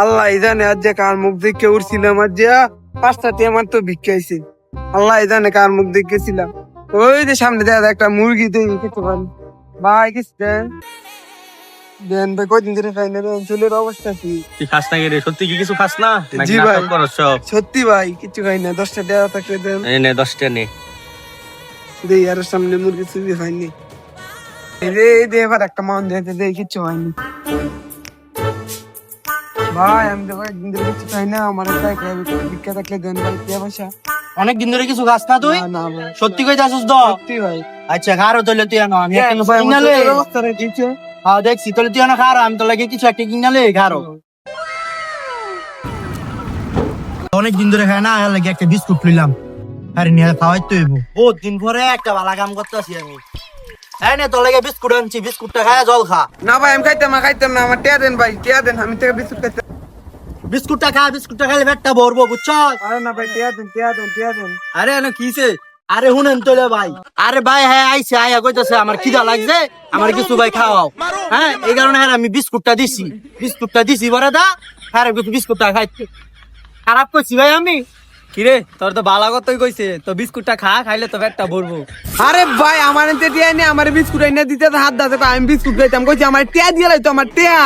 আল্লাহ জানে আজ যে কার মুখ দেখে উঠছিলাম আজ যে 5টা আমার তো ভিক্ষাইছে। আল্লাহ জানে কার মুখ দেখেছিলাম। ওই যে সামনে দেখা যায় একটা মুরগি দেখি খেতে পারি ভাই, কিছু দেন দেন ভাই, কয়দিন ধরে খাই না রে, চুলের অবস্থা কি? তুই খাস না রে? সত্যি কি কিছু খাস না? জি ভাই, সব সত্যি ভাই কিছু খাই না। 10টা দেওয়া থাকলে দেন। এই নে 10টা নে। দেই আর সামনে মুরগি চুরি খাইনি। এই যে এবার একটা মান দিতে দেই, কিচ্ছু হয়নি ভাই। আমি তো কয়েকদিন ধরে কিছু খাই না, আমার ভিক্ষা থাকলে দেন ভাই, কে পয়সা। অনেক দিন ধরে কিছু খাস না তুই? না ভাই, সত্যি কই যাচ্ছিস তো? সত্যি ভাই। আচ্ছা খারো তাহলে তুই আনো, আমি একটা ভাই আমার কিনালে। চুলের অবস্থা রে দিচ্ছে। হ্যাঁ দেখছি, তাহলে তুই আনো খারো, আমি তো লাগে কিছু একটা কিনালে খারো। অনেক দিন ধরে খাই না, এর লাগে একটা বিস্কুট লইলাম। আরে নিয়ে খাওয়াই তো হইব, বহুত দিন পরে একটা ভালো কাম করতেছি আমি। হ্যাঁ নে তোর লাগে বিস্কুট আনছি, বিস্কুটটা খায় জল খা। না ভাই আমি খাইতাম না, আমার টিয়া দেন ভাই, টিয়া দেন, আমি থেকে বিস্কুট খাইতাম। বিস্কুটটা খা, বিস্কুটটা খাইলে পেটটা ভরবো, বুঝছো? আরে না ভাই, টিয়া দেন, টিয়া দেন, টিয়া দেন। আরে না কিছে? আরে শুনেন তো রে ভাই, আরে ভাই হ্যাঁ আইছে, আয়া কইতাছে আমার খিদা লাগছে, আমার কিছু ভাই খাওয়াও। হ্যাঁ এই কারণে হ্যাঁ আমি বিস্কুটটা দিছি বড় দা। হ্যাঁ বিস্কুটটা খাইতে খারাপ করছি ভাই আমি? কিরে তোর তো বালা কতই কইছে, তো বিস্কুটটা খা, খাইলে তো পেটটা ভরবো। আরে ভাই আমার এতে টিয়া নেই, আমার বিস্কুট আইনা দিতে হাত দাতে, আমি বিস্কুট খাইতাম, কইছি আমার টিয়া দিয়ে লাইতো, আমার টিয়া।